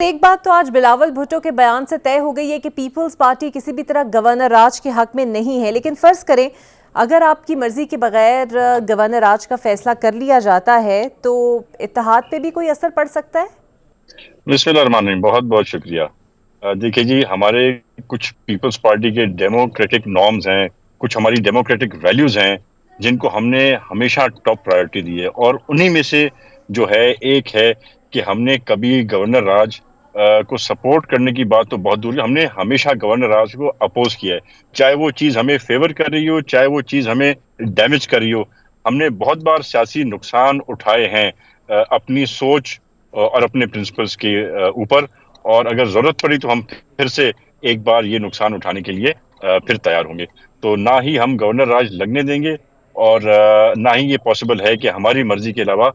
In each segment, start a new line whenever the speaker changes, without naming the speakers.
ایک بات تو آج بلاول بھٹو کے بیان سے طے ہو گئی ہے کہ پیپلز پارٹی کسی بھی طرح گورنر راج کے حق میں نہیں ہے، لیکن فرض کریں اگر آپ کی مرضی کے بغیر گورنر راج کا فیصلہ کر لیا جاتا ہے تو اتحاد پہ بھی کوئی اثر پڑ سکتا ہے؟
بسم اللہ الرحمن الرحیم، بہت بہت شکریہ۔ دیکھیے جی، ہمارے کچھ پیپلز پارٹی کے ڈیموکریٹک نارمز ہیں، کچھ ہماری ڈیموکریٹک ویلیوز ہیں جن کو ہم نے ہمیشہ ٹاپ پرائیورٹی دی ہے، اور انہی میں سے جو ہے ایک ہے کہ ہم نے کبھی گورنر راج کو سپورٹ کرنے کی بات تو بہت دور ہے، ہم نے ہمیشہ گورنر راج کو اپوز کیا ہے، چاہے وہ چیز ہمیں فیور کر رہی ہو، چاہے وہ چیز ہمیں ڈیمیج کر رہی ہو۔ ہم نے بہت بار سیاسی نقصان اٹھائے ہیں اپنی سوچ اور اپنے پرنسپلز کے اوپر، اور اگر ضرورت پڑی تو ہم پھر سے ایک بار یہ نقصان اٹھانے کے لیے پھر تیار ہوں گے۔ تو نہ ہی ہم گورنر راج لگنے دیں گے، اور نہ ہی یہ پاسبل ہے کہ ہماری مرضی کے علاوہ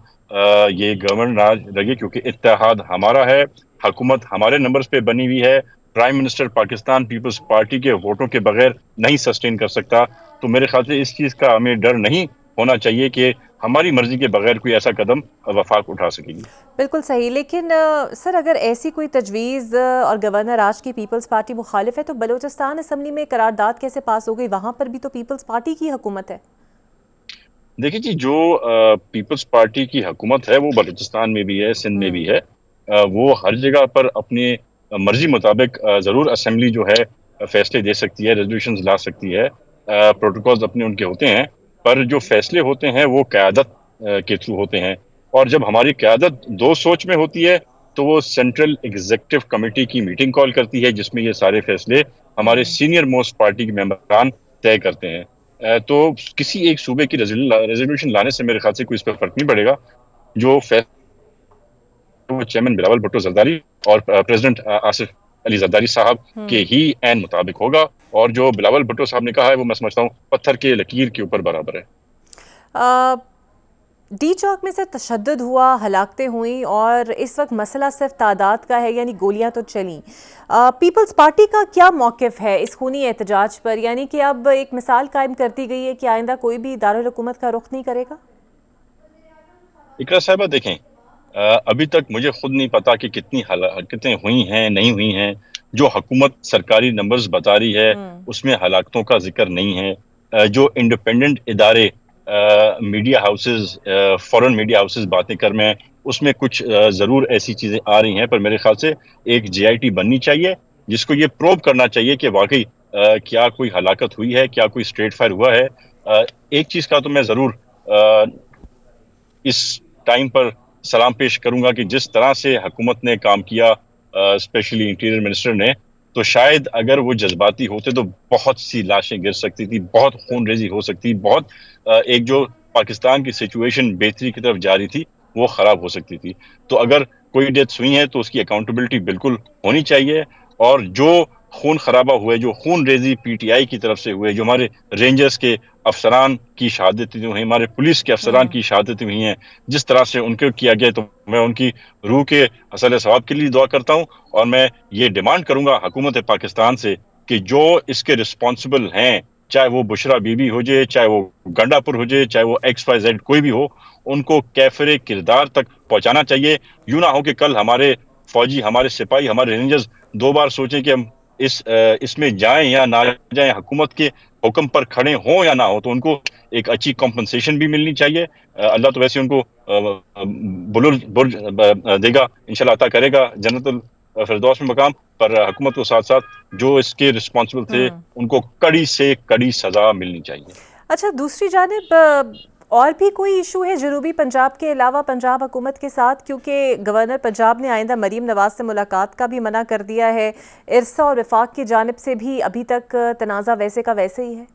یہ گورنر راج لگے، کیونکہ اتحاد ہمارا ہے، حکومت ہمارے نمبرز پہ بنی ہوئی ہے، prime minister Pakistan peoples party کے ووٹوں کے بغیر نہیں سسٹین کر سکتا۔ تو میرے خیال سے اس چیز کا ہمیں ڈر نہیں ہونا چاہیے کہ ہماری مرضی کے بغیر کوئی ایسا قدم وفاق اٹھا سکے گی۔
بالکل صحیح، لیکن سر اگر ایسی کوئی تجویز اور گورنر راج کی پیپلز پارٹی مخالف ہے تو بلوچستان اسمبلی میں قرارداد کیسے پاس ہو گئی؟ وہاں پر بھی تو پیپلز پارٹی کی حکومت ہے۔
دیکھیے جی، جو پیپلز پارٹی کی حکومت ہے وہ بلوچستان میں بھی ہے، سندھ میں بھی ہے، وہ ہر جگہ پر اپنی مرضی مطابق ضرور اسمبلی جو ہے فیصلے دے سکتی ہے، ریزولوشنز لا سکتی ہے، پروٹوکولز اپنے ان کے ہوتے ہیں، پر جو فیصلے ہوتے ہیں وہ قیادت کے تھرو ہوتے ہیں، اور جب ہماری قیادت دو سوچ میں ہوتی ہے تو وہ سینٹرل ایگزیکٹو کمیٹی کی میٹنگ کال کرتی ہے، جس میں یہ سارے فیصلے ہمارے سینئر موسٹ پارٹی کے ممبران طے کرتے ہیں۔ تو کسی ایک صوبے کی ریزولوشن لانے سے میرے خیال سے کوئی اس پہ فرق نہیں پڑے گا، جو فیصلہ چیئرمین بلاول بھٹو زرداری اور پریزیڈنٹ آصف علی زرداری صاحب کے ہی عین مطابق ہوگا، اور جو بلاول بھٹو صاحب نے کہا ہے وہ میں سمجھتا ہوں پتھر کے لکیر کے اوپر برابر ہے۔
ڈی چوک میں سے تشدد ہوا، ہلاکتیں ہوئیں، اور اس وقت مسئلہ صرف تعداد کا ہے، یعنی گولیاں تو چلیں۔ پیپلز پارٹی کا کیا موقف ہے اس خونی احتجاج پر؟ یعنی کہ اب ایک مثال قائم کرتی گئی ہے کہ آئندہ کوئی بھی دارالحکومت کا رخ نہیں کرے گا؟
اقرا صاحبہ، دیکھیں، ابھی تک مجھے خود نہیں پتا کہ کتنی ہلاکتیں ہوئی ہیں، نہیں ہوئی ہیں۔ جو حکومت سرکاری نمبرز بتا رہی ہے اس میں ہلاکتوں کا ذکر نہیں ہے۔ جو انڈیپینڈنٹ ادارے میڈیا ہاؤسز، فورن میڈیا ہاؤسز باتیں کر میں، اس میں کچھ ضرور ایسی چیزیں آ رہی ہیں، پر میرے خیال سے ایک جے آئی ٹی بننی چاہیے جس کو یہ پروب کرنا چاہیے کہ واقعی کیا کوئی ہلاکت ہوئی ہے، کیا کوئی اسٹریٹ فائر ہوا ہے۔ ایک چیز کا تو میں ضرور اس ٹائم پر سلام پیش کروں گا کہ جس طرح سے حکومت نے کام کیا، اسپیشلی انٹیریئر منسٹر نے، تو شاید اگر وہ جذباتی ہوتے تو بہت سی لاشیں گر سکتی تھی، بہت خون ریزی ہو سکتی، بہت ایک جو پاکستان کی سچویشن بہتری کی طرف جاری تھی وہ خراب ہو سکتی تھی۔ تو اگر کوئی ڈیتھس ہوئی ہیں تو اس کی اکاؤنٹیبلٹی بالکل ہونی چاہیے، اور جو خون خرابہ ہوئے، جو خون ریزی پی ٹی آئی کی طرف سے ہوئے، جو ہمارے رینجرز کے افسران کی شہادتیں ہوئی، ہمارے پولیس کے افسران کی شہادتیں ہوئی ہیں، جس طرح سے ان کو کیا گیا، تو میں ان کی روح کے حصول ثواب کے لیے دعا کرتا ہوں، اور میں یہ ڈیمانڈ کروں گا حکومت پاکستان سے کہ جو اس کے رسپانسبل ہیں، چاہے وہ بشرا بی بی ہو جائے، چاہے وہ گنڈا پور ہو جائے، چاہے وہ ایکس وائی زیڈ کوئی بھی ہو، ان کو کیفر کردار تک پہنچانا چاہیے۔ یوں نہ ہو کہ کل ہمارے فوجی، ہمارے سپاہی، ہمارے رینجرز دو بار سوچیں کہ ہم اس میں جائیں یا نہ جائیں، حکومت کے حکم پر کھڑے ہوں یا نہ ہو، تو ان کو ایک اچھی کمپنسیشن بھی ملنی چاہیے۔ اللہ تو ویسے ان کو برج دے گا، انشاءاللہ عطا کرے گا جنت الفردوس میں مقام، پر حکومت کو ساتھ ساتھ جو اس کے رسپانسبل تھے ان کو کڑی سے کڑی سزا ملنی چاہیے۔
اچھا، دوسری جانب اور بھی کوئی ایشو ہے جنوبی پنجاب کے علاوہ پنجاب حکومت کے ساتھ؟ کیونکہ گورنر پنجاب نے آئندہ مریم نواز سے ملاقات کا بھی منع کر دیا ہے، ارسا اور وفاق کی جانب سے بھی ابھی تک تنازع ویسے کا ویسے ہی ہے۔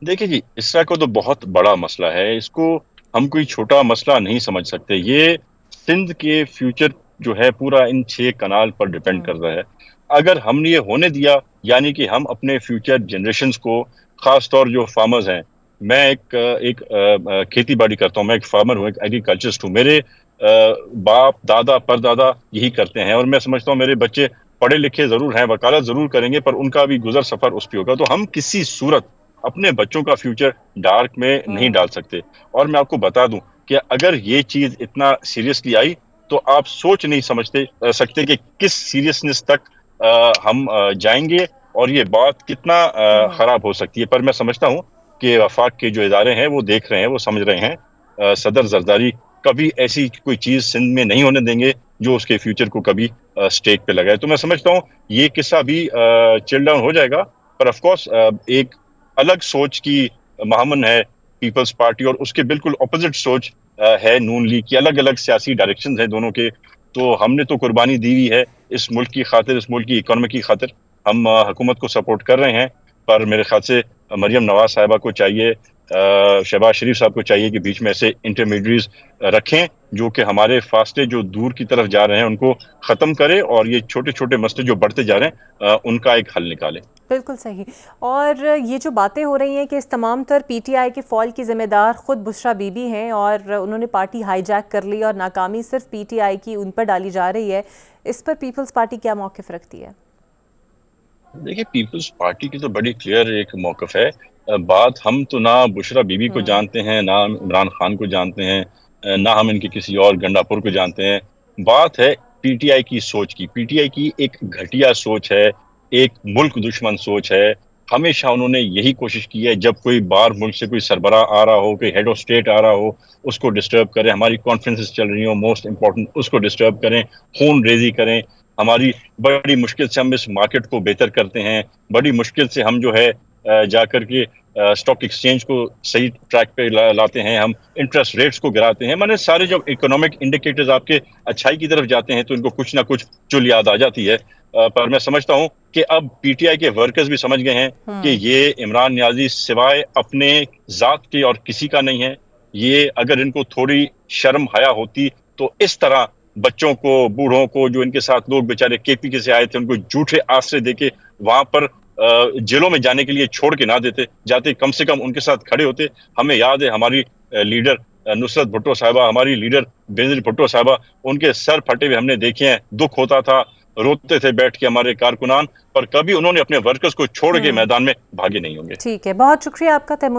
دیکھیں جی، اسرا کو تو بہت بڑا مسئلہ ہے، اس کو ہم کوئی چھوٹا مسئلہ نہیں سمجھ سکتے۔ یہ سندھ کے فیوچر جو ہے پورا ان 6 کنال پر ڈیپینڈ کر رہا ہے۔ اگر ہم نے یہ ہونے دیا، یعنی کہ ہم اپنے فیوچر جنریشنز کو، خاص طور جو فارمرز ہیں، میں ایک کھیتی باڑی کرتا ہوں، میں ایک فارمر ہوں، ایک ایگریکلچرسٹ ہوں، میرے باپ دادا پردادا یہی کرتے ہیں، اور میں سمجھتا ہوں میرے بچے پڑھے لکھے ضرور ہیں، وکالت ضرور کریں گے، پر ان کا بھی گزر سفر اس پہ ہوگا۔ تو ہم کسی صورت اپنے بچوں کا فیوچر ڈارک میں نہیں ڈال سکتے۔ اور میں آپ کو بتا دوں کہ اگر یہ چیز اتنا سیریسلی آئی تو آپ سوچ نہیں سکتے کہ کس سیریسنس تک ہم جائیں گے اور یہ بات کتنا خراب ہو سکتی ہے. پر میں سمجھتا ہوں کہ وفاق کے جو ادارے ہیں وہ دیکھ رہے ہیں, وہ سمجھ رہے ہیں. صدر زرداری کبھی ایسی کوئی چیز سندھ میں نہیں ہونے دیں گے جو اس کے فیوچر کو کبھی سٹیک پہ لگائے. تو میں سمجھتا ہوں یہ قصہ بھی چل ڈاؤن ہو جائے گا. پر آف کورس ایک الگ سوچ کی مہمن ہے پیپلز پارٹی, اور اس کے بالکل اپوزٹ سوچ ہے نون لیگ کی. الگ الگ سیاسی ڈائریکشن ہیں دونوں کے. تو ہم نے تو قربانی دی ہوئی ہے اس ملک کی خاطر, اس ملک کی اکانومی کی خاطر. ہم حکومت کو سپورٹ کر رہے ہیں, پر میرے خیال سے مریم نواز صاحبہ کو چاہیے, شہباز شریف صاحب کو چاہیے کہ بیچ میں ایسے انٹرمیڈیٹریز رکھیں جو کہ ہمارے فاصلے جو دور کی طرف جا رہے ہیں ان کو ختم کرے, اور یہ چھوٹے چھوٹے مسئلے جو بڑھتے جا رہے ہیں ان کا ایک حل نکالے.
بالکل صحیح. اور یہ جو باتیں ہو رہی ہیں کہ اس تمام تر پی ٹی آئی کے فال کی ذمہ دار خود بشرا بی بی ہیں اور انہوں نے پارٹی ہائی جیک کر لی اور ناکامی صرف پی ٹی آئی کی ان پر ڈالی جا رہی ہے, اس پر پیپلز پارٹی کیا موقف رکھتی ہے؟
دیکھیں, پیپلز پارٹی کی تو بڑی کلیئر ایک موقف ہے. بات ہم تو نہ بشرا بی بی کو جانتے ہیں, نہ عمران خان کو جانتے ہیں, نہ ہم ان کے کسی اور گنڈا پور کو جانتے ہیں. بات ہے پی ٹی آئی کی سوچ کی. پی ٹی آئی کی ایک گھٹیا سوچ ہے, ایک ملک دشمن سوچ ہے. ہمیشہ انہوں نے یہی کوشش کی ہے جب کوئی باہر ملک سے کوئی سربراہ آ رہا ہو, کوئی ہیڈ آف اسٹیٹ آ رہا ہو, اس کو ڈسٹرب کریں. ہماری کانفرنسز چل رہی ہوں موسٹ امپورٹنٹ, اس کو ڈسٹرب کریں, خون ریزی کریں. ہماری بڑی مشکل سے ہم اس مارکیٹ کو بہتر کرتے ہیں, بڑی مشکل سے ہم جو ہے جا کر کے اسٹاک ایکسچینج کو صحیح ٹریک پہ لاتے ہیں, ہم انٹرسٹ ریٹس کو گراتے ہیں. میں نے سارے جب اکنامک انڈیکیٹرز آپ کے اچھائی کی طرف جاتے ہیں تو ان کو کچھ نہ کچھ چل یاد آ جاتی ہے. پر میں سمجھتا ہوں کہ اب پی ٹی آئی کے ورکرز بھی سمجھ گئے ہیں کہ یہ عمران نیازی سوائے اپنے ذات کے اور کسی کا نہیں ہے. یہ اگر ان کو تھوڑی شرم حیا ہوتی تو اس طرح بچوں کو, بوڑھوں کو, جو ان کے ساتھ لوگ بیچارے کے پی کے سے آئے تھے ان کو جھوٹے آسرے دے کے وہاں پر جیلوں میں جانے کے لیے چھوڑ کے نہ جاتے, کم سے کم ان کے ساتھ کھڑے ہوتے. ہمیں یاد ہے ہماری لیڈر نصرت بھٹو صاحبہ, ہماری لیڈر بینظیر بھٹو صاحبہ, ان کے سر پھٹے ہوئے ہم نے دیکھے ہیں. دکھ ہوتا تھا, روتے تھے بیٹھ کے ہمارے کارکنان, پر کبھی انہوں نے اپنے ورکرز کو چھوڑ کے میدان میں بھاگے نہیں ہوں گے.
ٹھیک ہے, بہت شکریہ آپ کا تیمور.